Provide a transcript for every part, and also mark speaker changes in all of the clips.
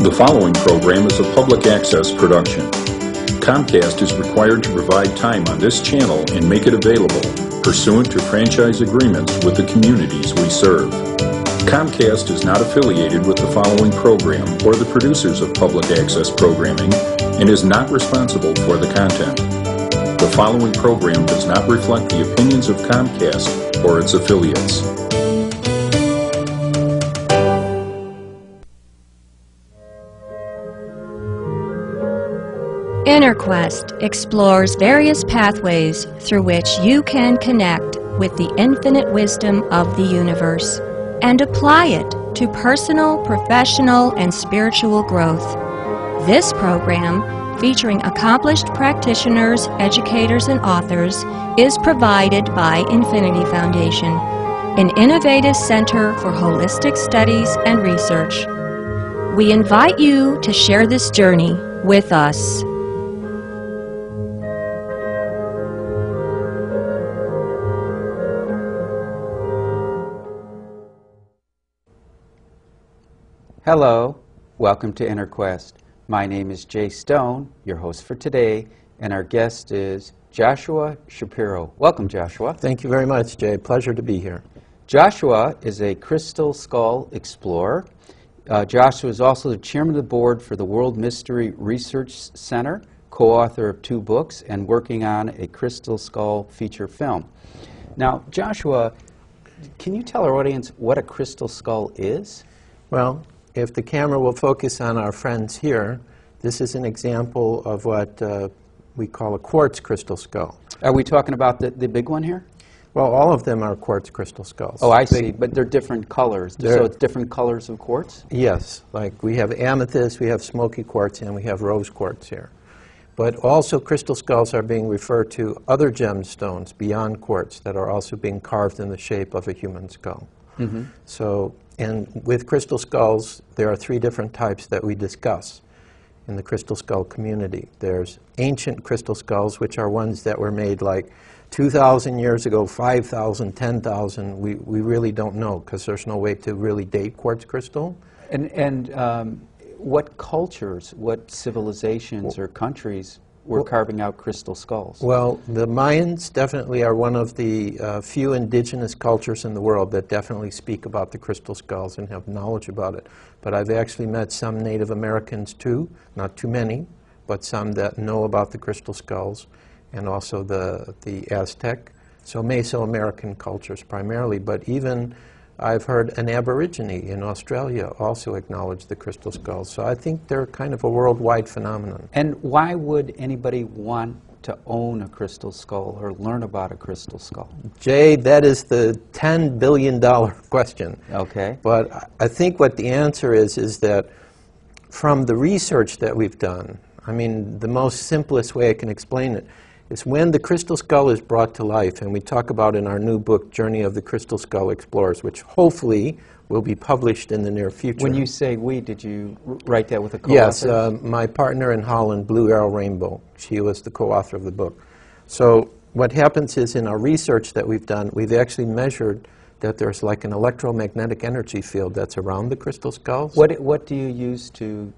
Speaker 1: The following program is a public access production. Comcast is required to provide time on this channel and make it available pursuant to franchise agreements with the communities we serve. Comcast is not affiliated with the following program or the producers of public access programming and is not responsible for the content. The following program does not reflect the opinions of Comcast or its affiliates.
Speaker 2: InnerQuest explores various pathways through which you can connect with the infinite wisdom of the universe and apply it to personal, professional, and spiritual growth. This program, featuring accomplished practitioners, educators, and authors, is provided by Infinity Foundation, an innovative center for holistic studies and research. We invite you to share this journey with us.
Speaker 3: Hello, welcome to InnerQuest. My name is Jay Stone, your host for today, and our guest is Joshua Shapiro. Welcome, Joshua.
Speaker 4: Thank you very much, Jay. Pleasure to be here.
Speaker 3: Joshua is a crystal skull explorer. Joshua is also the chairman of the board for the World Mystery Research Center, co-author of 2 books, and working on a crystal skull feature film. Now, Joshua, can you tell our audience what a crystal skull is?
Speaker 4: Well, if the camera will focus on our friends here, this is an example of what we call a quartz crystal skull.
Speaker 3: Are we talking about the big one here?
Speaker 4: Well, all of them are quartz crystal skulls.
Speaker 3: Oh, I see, but they're different colors. So it's different colors of quartz?
Speaker 4: Yes, like we have amethyst, we have smoky quartz, and we have rose quartz here. But also crystal skulls are being referred to other gemstones beyond quartz that are also being carved in the shape of a human skull. Mm-hmm. And with crystal skulls, there are 3 different types that we discuss in the crystal skull community. There's ancient crystal skulls, which are ones that were made like 2,000 years ago, 5,000, 10,000. We really don't know because there's no way to really date quartz crystal.
Speaker 3: And what cultures, what civilizations or countries were carving out crystal skulls?
Speaker 4: Well, the Mayans definitely are one of the few indigenous cultures in the world that definitely speak about the crystal skulls and have knowledge about it. But I've actually met some Native Americans too, not too many, but some that know about the crystal skulls, and also the Aztec. So Mesoamerican cultures primarily, but even I've heard an Aborigine in Australia also acknowledge the crystal skulls. So I think they're kind of a worldwide phenomenon.
Speaker 3: And why would anybody want to own a crystal skull or learn about a crystal skull?
Speaker 4: Jay, that is the $10 billion question.
Speaker 3: Okay.
Speaker 4: But I think what the answer is that from the research that we've done, I mean, the most simplest way I can explain it is when the crystal skull is brought to life, and we talk about in our new book, Journey of the Crystal Skull Explorers, which hopefully will be published in the near future.
Speaker 3: When you say we, did you write that with a co-author?
Speaker 4: Yes, my partner in Holland, Blue Arrow Rainbow, she was the co-author of the book. So what happens is in our research that we've done, we've actually measured that there's like an electromagnetic energy field that's around the crystal skulls.
Speaker 3: What do you use to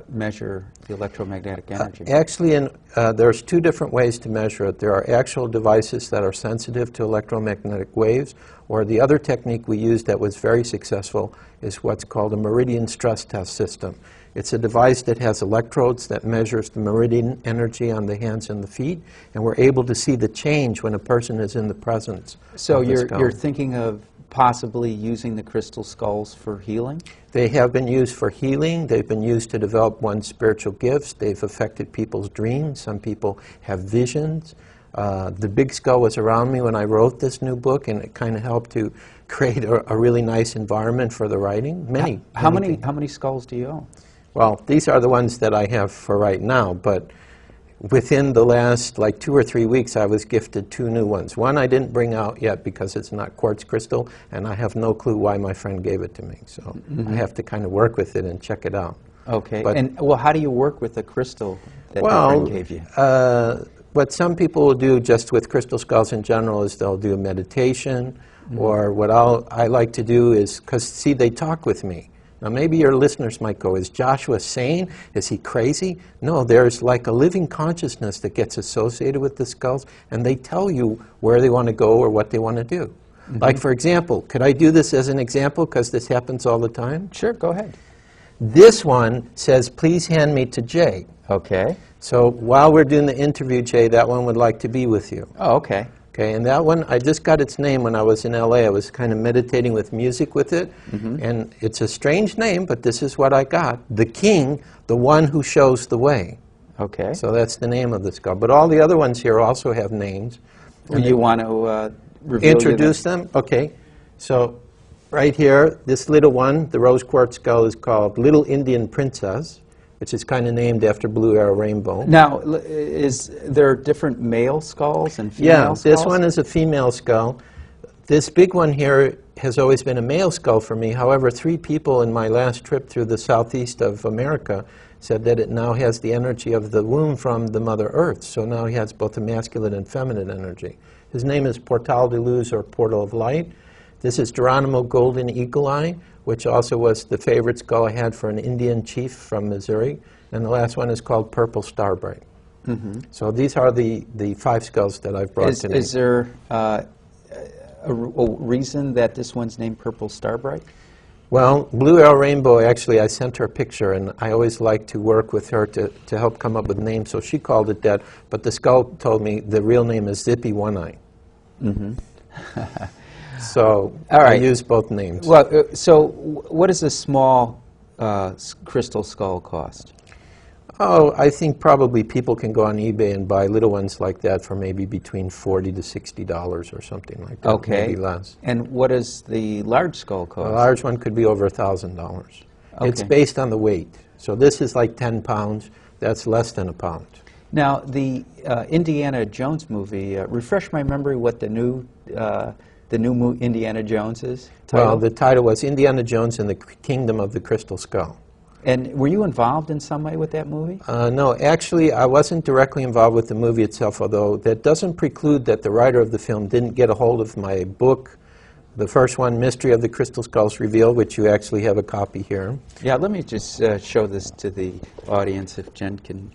Speaker 3: measure the electromagnetic energy?
Speaker 4: Actually, there's 2 different ways to measure it. There are actual devices that are sensitive to electromagnetic waves, or the other technique we used that was very successful is what's called a meridian stress test system. It's a device that has electrodes that measures the meridian energy on the hands and the feet, and we're able to see the change when a person is in the presence of the skull.
Speaker 3: So you're thinking of possibly using the crystal skulls for healing?
Speaker 4: They have been used for healing. They've been used to develop one's spiritual gifts. They've affected people's dreams. Some people have visions. The big skull was around me when I wrote this new book, and it kind of helped to create a really nice environment for the writing.
Speaker 3: How many skulls do you own?
Speaker 4: Well, these are the ones that I have for right now, but within the last like 2 or 3 weeks I was gifted 2 new ones. One I didn't bring out yet because it's not quartz crystal, and I have no clue why my friend gave it to me. So I have to kind of work with it and check it out.
Speaker 3: Okay. And well, how do you work with the crystal that your friend gave you?
Speaker 4: What some people will do just with crystal skulls in general is they'll do a meditation, or what I like to do is, because see, they talk with me. Now maybe your listeners might go, is Joshua sane? Is he crazy? No, there's like a living consciousness that gets associated with the skulls, and they tell you where they want to go or what they want to do. Like, for example, could I do this as an example, because this happens all the time?
Speaker 3: Sure, go ahead.
Speaker 4: This one says, please hand me to Jay.
Speaker 3: Okay.
Speaker 4: So while we're doing the interview, Jay, that one would like to be with you.
Speaker 3: Oh, okay.
Speaker 4: Okay, and that one, I just got its name when I was in LA. I was kind of meditating with music with it, and it's a strange name, but this is what I got. The King, the one who shows the way.
Speaker 3: Okay.
Speaker 4: So that's the name of the skull. But all the other ones here also have names.
Speaker 3: And you want to reveal
Speaker 4: introduce them? Okay. So right here, this little one, the rose quartz skull, is called Little Indian Princess, which is kind of named after Blue Arrow Rainbow.
Speaker 3: Now, is there different male skulls and female skulls?
Speaker 4: Yeah, this one is a female skull. This big one here has always been a male skull for me. However, 3 people in my last trip through the southeast of America said that it now has the energy of the womb from the Mother Earth. So now he has both a masculine and feminine energy. His name is Portal de Luz, or Portal of Light. This is Geronimo Golden Eagle Eye, which also was the favorite skull I had for an Indian chief from Missouri. And the last one is called Purple Starbright. So these are the 5 skulls that I've brought today.
Speaker 3: Is there a reason that this one's named Purple Starbright?
Speaker 4: Well, Blue Arrow Rainbow, actually, I sent her a picture, and I always like to work with her to help come up with names, so she called it that. But the skull told me the real name is Zippy One Eye. So
Speaker 3: all right.
Speaker 4: I use both names.
Speaker 3: Well, so what does a small crystal skull cost?
Speaker 4: Oh, I think probably people can go on eBay and buy little ones like that for maybe between $40 to $60 or something like that.
Speaker 3: Okay.
Speaker 4: Maybe less.
Speaker 3: And what does the large skull cost?
Speaker 4: A large one could be over $1,000.
Speaker 3: Okay.
Speaker 4: It's based on the weight. So this is like 10 pounds. That's less than a pound.
Speaker 3: Now, the Indiana Jones movie, refresh my memory what the new Indiana Jones is? Title?
Speaker 4: Well, the title was Indiana Jones and the Kingdom of the Crystal Skull.
Speaker 3: And were you involved in some way with that movie?
Speaker 4: No, actually, I wasn't directly involved with the movie itself, although that doesn't preclude that the writer of the film didn't get a hold of my book, the first one, Mystery of the Crystal Skulls Revealed, which you actually have a copy here.
Speaker 3: Yeah, let me just show this to the audience if Jen can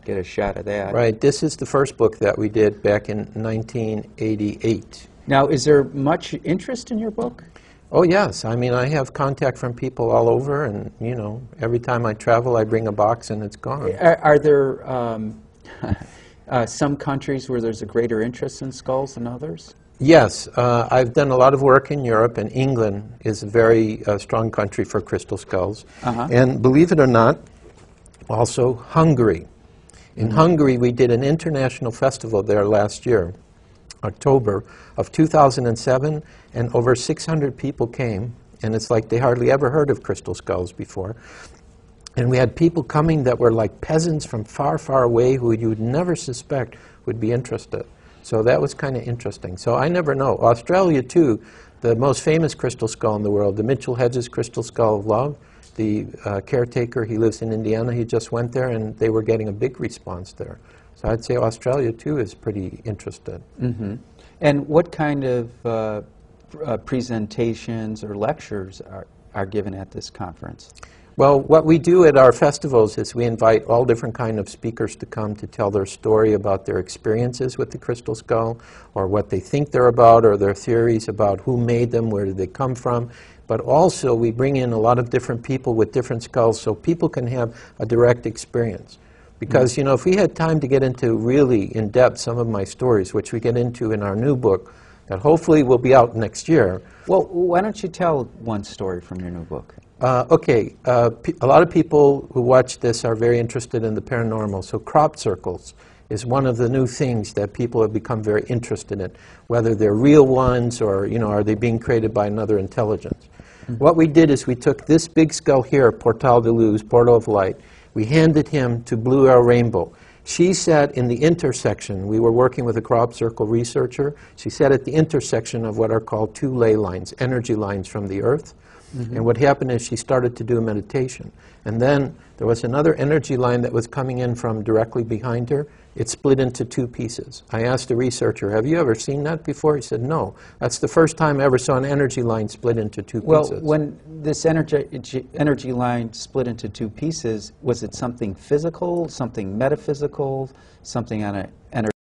Speaker 3: get a shot of that.
Speaker 4: Right, this is the first book that we did back in 1988.
Speaker 3: Now, is there much interest in your book?
Speaker 4: Oh, yes. I mean, I have contact from people all over, and, you know, every time I travel, I bring a box and it's gone.
Speaker 3: Are there some countries where there's a greater interest in skulls than others?
Speaker 4: Yes. I've done a lot of work in Europe, and England is a very strong country for crystal skulls. And believe it or not, also Hungary. In Hungary, we did an international festival there last year, October of 2007, and over 600 people came, and it's like they hardly ever heard of crystal skulls before. And we had people coming that were like peasants from far, far away who you would never suspect would be interested. So that was kind of interesting. So I never know. Australia, too, the most famous crystal skull in the world, the Mitchell Hedges Crystal Skull of Love, the caretaker, he lives in Indiana, he just went there, and they were getting a big response there. So I'd say Australia, too, is pretty interested.
Speaker 3: And what kind of presentations or lectures are given at this conference?
Speaker 4: Well, what we do at our festivals is we invite all different kind of speakers to come to tell their story about their experiences with the crystal skull, or what they think they're about, or their theories about who made them, where did they come from. But also we bring in a lot of different people with different skulls so people can have a direct experience. Because, you know, if we had time to get into really in-depth some of my stories, which we get into in our new book, that hopefully will be out next year.
Speaker 3: Well, why don't you tell one story from your new book?
Speaker 4: Okay, a lot of people who watch this are very interested in the paranormal, so crop circles is one of the new things that people have become very interested in, whether they're real ones or, you know, are they being created by another intelligence. What we did is we took this big skull here, Portal de Luz, Portal of Light, we handed him to Blue Arrow Rainbow. She sat in the intersection. We were working with a crop circle researcher. She sat at the intersection of what are called 2 ley lines, energy lines from the earth. And what happened is she started to do a meditation. And then there was another energy line that was coming in from directly behind her. It split into 2 pieces. I asked the researcher, have you ever seen that before? He said, no. That's the first time I ever saw an energy line split into 2 pieces.
Speaker 3: Well, when this energy line split into two pieces, was it something physical, something metaphysical, something on an